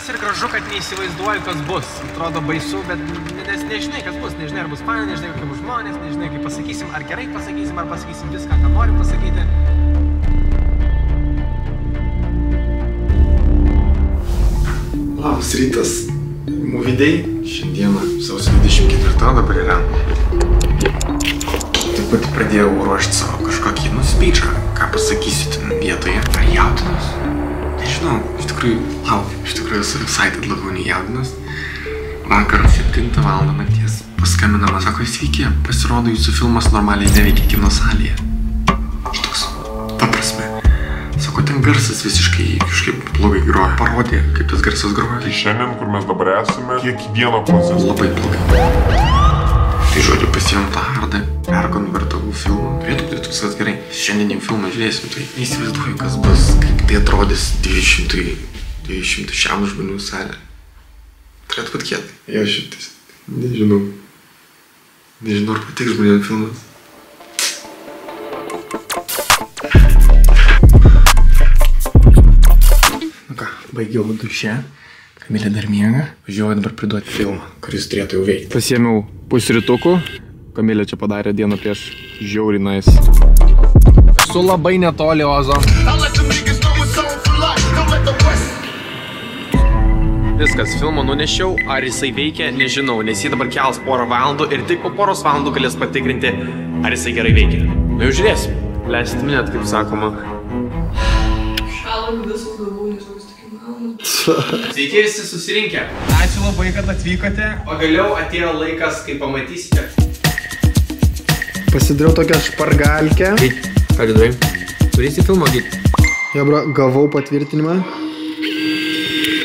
Tas ir gražu, kad neįsivaizduoju, kas bus. Atrodo baisu, bet nes nežinai, kas bus. Nežinai, ar bus faina, nežinai, kaip bus žmonės, nežinai, kaip pasakysim, ar gerai pasakysim, ar pasakysim viską, ką norim pasakyti. Labas rytas, Movie Day. Šiandieną sausio 24, dabar yra. Taip pat pradėjau ruošti savo kažkokį speechą. Ką pasakysiu ten vietoje? Ar jaudinas? Nežinau, iš tikrųjų esu excited labiau nei jaudinas. Vakar 7 val. Nakties paskambinama, sako, sveiki, pasirodo jūsų filmas normaliai neveikia kino salėje. Šitoks, ta prasme. Sako, ten garsas visiškai kažkaip blogai groja. Parodė, kaip tas garsas groja. Tai šiandien, kur mes dabar esame, kiekvieno proceso. Labai blogai. Tai žodžiu, pasiėmėm tą hardą, perkonvertavau filmą. Turėtų viskas gerai. Šiandien jau filmą žiūrėsim, tai neįsivaizduoju, kas bus, kaip tai atrodys 200 žmonių salė. Turėtų būt kietai. Jo šitas. Nežinau, ar patiks žmonėm filmas. Nu ką, baigiau duše. Kamilė dar miega. Važiuoju dabar priduoti filmą, kuris turėtų jau veikti. Pasiėmiau pusrytukų. Kamilė čia padarė dieną prieš žiauriai nice. Su labai netoli Ozo. Viskas, filmą nunešiau, ar jisai veikia, nežinau, nes jį dabar kels porą valandų ir tik po poros valandų galės patikrinti, ar jisai gerai veikia. Nu jau žiūrėsim. Leisit minėt, kaip sakoma. Šalau visus galvų, nežinau, tokie malonus. Sveiki visi susirinkę. Ačiū labai, kad atvykote. Pagaliau atėjo laikas, kai pamatysite. Pasidariau tokią špargalkę. Ką darai? Turėsi filmą git. Jo, bro, gavau patvirtinimą.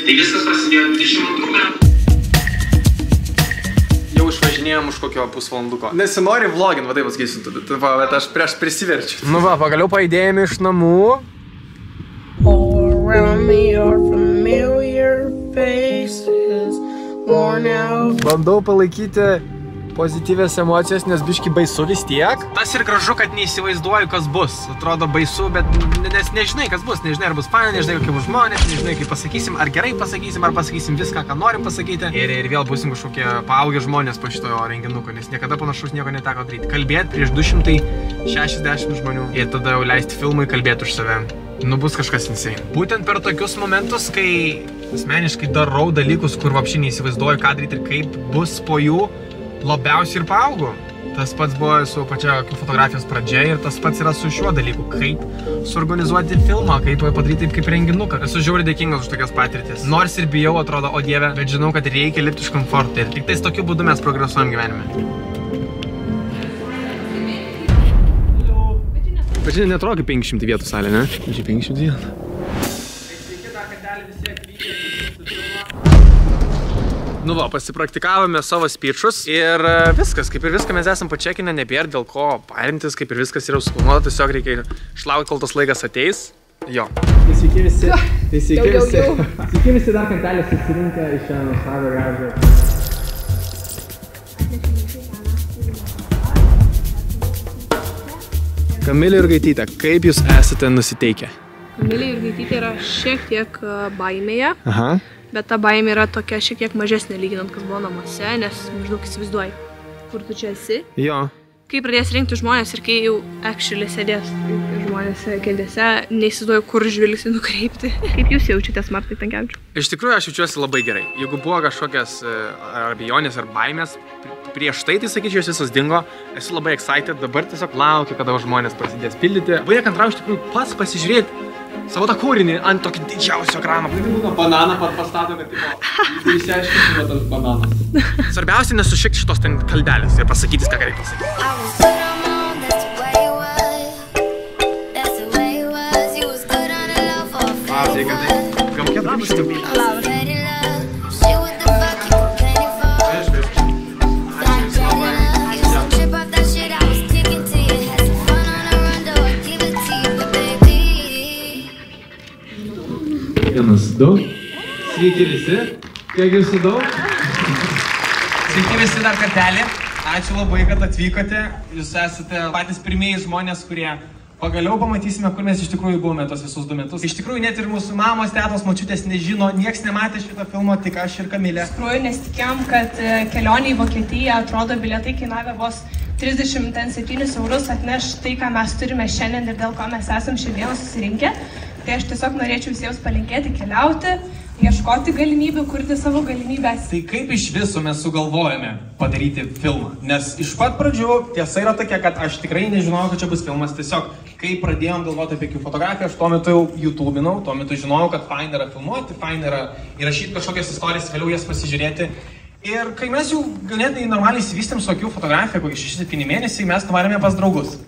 Tai viskas prasidėjo 22 metų. Jau išvažinėjom už kokio pusvalanduko. Nesinori vlogint, va taip pasakysiu, bet aš prieš prisiverčiu. Nu va, pagaliau paidėjome iš namų. Bandau palaikyti pozityvės emocijos, nes biški baisu vis tiek. Tas ir gražu, kad neįsivaizduoju, kas bus. Atrodo baisu, bet nes nežinai, kas bus. Nežinai, ar bus faina, nežinai, kaip bus žmonės, nežinai, kaip pasakysim, ar gerai pasakysim, ar pasakysim viską, ką norim pasakyti. Ir vėl busim kažkokie paaugę žmonės po šito renginuko, nes niekada panašus nieko neteko daryti. Kalbėti prieš 260 žmonių ir tada jau leisti filmui kalbėti už save. Nu bus kažkas insane. Būtent per tokius momentus, kai asmeniškai darau dalykus, kur vapšiai neįsivaizduoju, ką daryti ir kaip bus po jų, labiausiai ir paaugu. Tas pats buvo su pačia fotografijos pradžia ir tas pats yra su šiuo dalyku. Kaip suorganizuoti filmą, kaip padaryti taip kaip renginuką. Esu žiauriai dėkingas už tokias patirtis. Nors ir bijau, atrodo, o dieve, bet žinau, kad reikia lipti iš komforto ir tik tais tokiu būdu mes progresuojam gyvenime. Bet čia netrodo kaip 500 vietų salė, ne? Čia 500 vietų. Nu va, pasipraktikavome savo speechus ir viskas, kaip ir viską mes esam pačekinę, nebėra dėl ko parintis, kaip ir viskas yra suplanuota, tiesiog reikia išlaukti, kol tas laikas ateis. Jo. Tai sveiki visi. Sveiki visi dar kartelį susirinkę iš šią nuostabią gražią. Kamilė Jurgaitytė, kaip jūs esate nusiteikę? Kamilė Jurgaitytė yra šiek tiek baimėje. Aha. Bet ta baimė yra tokia šiek tiek mažesnė lyginant, kas buvo namuose, nes maždaug įsivaizduoji, kur tu čia esi. Jo. Kai pradės rinkti žmonės ir kai jau actually sėdės žmonės kėdėse, neįsivaizduoju, kur žvilgsnį nukreipti. Kaip jūs jaučiatės, Martai Tankevičiau? Iš tikrųjų, aš jaučiuosi labai gerai. Jeigu buvo kažkokias ar abejonės ar baimės, prieš tai sakyčiau, jos visas dingo. Esu labai excited, dabar tiesiog laukiu, kada žmonės prasidės pildyti. Labai kantrauju iš tikrųjų pats pasižiūrėti savo tą kūrinį ant tokį didžiausio ekrano. Bananą pastato, kad tipo, išsiaiškinti tas bananas. Svarbiausia nesušikti šitos ten kaldelės ir pasakytis, ką reikia pasakyti. Vienas, du. Sveiki visi. Kiek jūsų daug? Sveiki visi dar kartelį. Ačiū labai, kad atvykote. Jūs esate patys pirmieji žmonės, kurie Pagaliau pamatysime, kur mes iš tikrųjų buvome tos visus 2 metus. Iš tikrųjų, net ir mūsų mamos, tetos, močiutės nežino, nieks nematė šito filmo, tik aš ir Kamilė. Iš tikrųjų, nesitikėjom, kad kelionė į Vokietiją, atrodo, bilietai kainavę vos 37 eurus atneš tai, ką mes turime šiandien ir dėl ko mes esam šiandien susirinkę. Tai aš tiesiog norėčiau visiems palinkėti keliauti, ieškoti galimybių, kurti savo galimybės. Tai kaip iš viso mes sugalvojame padaryti filmą? Nes iš pat pradžių tiesa yra tokia, kad aš tikrai nežinojau, kad čia bus filmas. Tiesiog, kai pradėjom galvoti apie fotografiją, aš tuo metu jau YouTube'inau, tuo metu žinojau, kad fain yra filmuoti, fain yra įrašyti kažkokias istorijas, vėliau jas pasižiūrėti. Ir kai mes jau ganėtinai normaliai įsivystėm su akių fotografija, kokį 6-7 mėnesiai, mes nuvarėme pas draugus.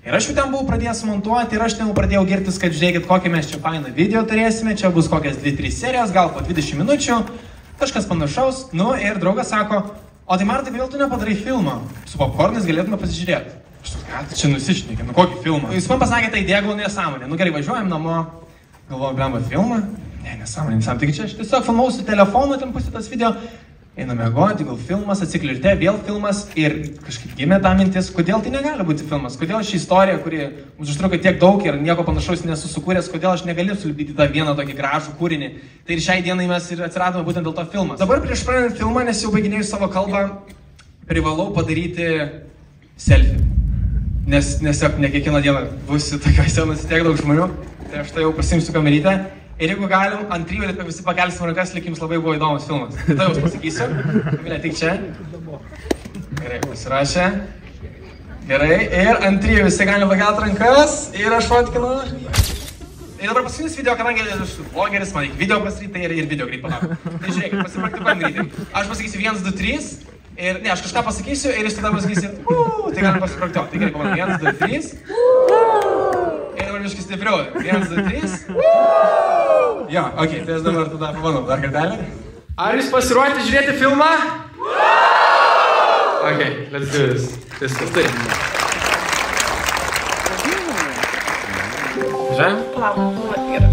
Ir aš jau ten buvau pradėjęs montuoti ir aš ten pradėjau girtis, kad žiūrėkit, kokį mes čia fainą video turėsime, čia bus kokias 2-3 serijos, gal po 20 minučių, kažkas panašaus. Nu ir draugas sako, o tai Martai, kodėl tu nepadarai filmą? Su popkornais galėtume pasižiūrėti. Aš toks, ką tu čia nusišnekė, nu kokį filmą? Jūs man pasakė, tai idėja gal nesąmonė. Nu gerai, važiuojam namo, galvoju, blemba filmą. Ne, nesąmonė, nesąmonė. Taigi čia aš tiesiog filmavau su telefonu, ten pusė tas video. Einame mėgoti, gal filmas, atsiklirdė, vėl filmas ir kažkaip gimė tą mintis, kodėl tai negali būti filmas, kodėl ši istorija, kuri mums užtruko tiek daug ir nieko panašaus nesu sukūręs, kodėl aš negaliu sulipdyti tą vieną tokį gražų kūrinį. Tai ir šiai dienai mes ir atsiradome būtent dėl to filmas. Dabar prieš pradedant filmą, nes jau baiginėjau savo kalbą, privalau padaryti selfie. Nes ne kiekvieną dieną būsiu tokiuose tiek daug žmonių, tai aš tai jau pasimsiu kamerytę. Ir jeigu galim, ant 3 visi pakelsim rankas, lyg jums labai buvo įdomus filmas. Tai jau pasakysiu. Kamilė, tik čia. Gerai, pasirašė. Gerai, ir ant 3 visi galim pakelti rankas. Ir aš fotkinu. Ir dabar paskutinis video, kadangi aš vlogeris, man reikia video pasiryti ir video greit palauk. Tai žiūrėkit, pasipraktikuojam greitai. Aš pasakysiu 1, 2, 3. Ir ne, aš kažką pasakysiu ir jūs tada pasakysit, tai galim pasipraktikuoti. Tai gerai, pamatom, 1, 2, 3. Ir dabar biškai stipriau. 1, 2, 3. Jo, okei, tai aš dabar tada pamanau dar kartelį. Ar jūs pasiruošite žiūrėti filmą? Okay, let's do this. Viskas, tai. Žiūrėjom? Palauk, yra.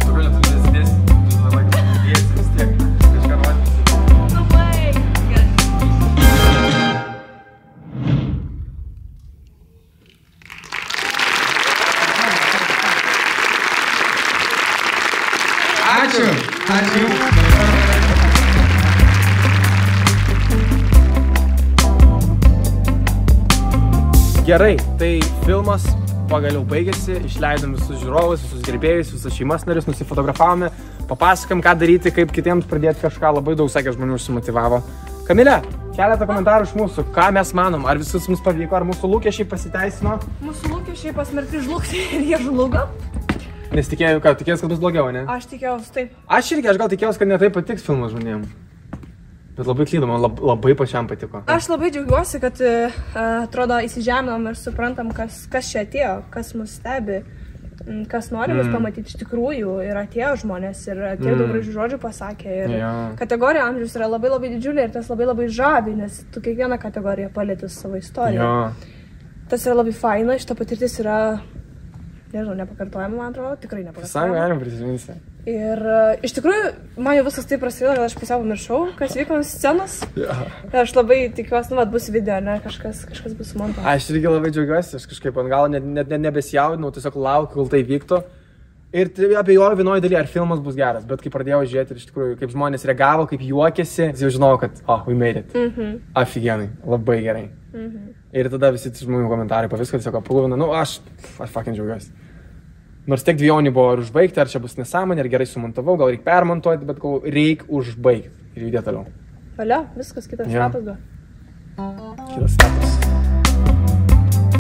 Turbūt tu nesidėsi, tu labai kviesi vis tiek. Kažką rodysi. Labai gerai. Ačiū. Ačiū. Gerai, tai filmas pagaliau baigėsi, išleidom visus žiūrovus, visus gerbėjus, visus šeimas narius, nusifotografavome, papasakėm, ką daryti, kaip kitiems pradėti kažką, labai daug, sakė, žmonių užsimotyvavo. Kamilė, keletą komentarų iš mūsų, ką mes manom, ar visus mums pavyko, ar mūsų lūkesčiai pasiteisino? Mūsų lūkesčiai pasmerkti žlugti ir jie žlugo. Nes tikėjau, kad bus blogiau, ne? Aš tikėjausi taip. Aš irgi, aš gal tikėjausi, kad netai patiks filmas žmonėm. Bet labai klydom, man labai pačiam patiko. Aš labai džiaugiuosi, kad atrodo įsižeminom ir suprantam, kas čia atėjo, kas mus stebi, kas nori mus pamatyti iš tikrųjų. Ir atėjo žmonės ir tiek daug gražių žodžių pasakė. Ir kategorija amžius yra labai didžiulė ir tas labai žavi, nes tu kiekvieną kategoriją palėti savo istoriją. Tas yra labai faina, šita patirtis yra, nežinau, nepakartojama, man atrodo, tikrai nepakartojama. Visai galim prisiminti. Ir iš tikrųjų, man jau viskas taip prasidėjo, kad aš pusiau pamiršau, kas vyko ant scenos. Ir aš labai tikiuosi, nu, bus video, ne, kažkas bus sumontuota. Aš irgi labai džiaugiuosi, aš kažkaip ant galo net nebesijaudinau, tiesiog laukiu, kol tai vyktų. Ir abejoju vienoje dalyje, ar filmas bus geras, bet kai pradėjau žiūrėti ir iš tikrųjų, kaip žmonės reagavo, kaip juokėsi, jau žinojau, kad, we made it. Afigenai, labai gerai. Ir tada visi žmonių komentarai po visko tiesiog aprūvina, nu, aš fucking džiaugiuosi. Nors tiek dvejonių buvo ar užbaigti, ar čia bus nesąmonė, ar gerai sumontavau, gal reikia permontuoti, bet gal reikia užbaigti ir judėti toliau. Valia, viskas, kitas etapas buvo. Kitas etapas.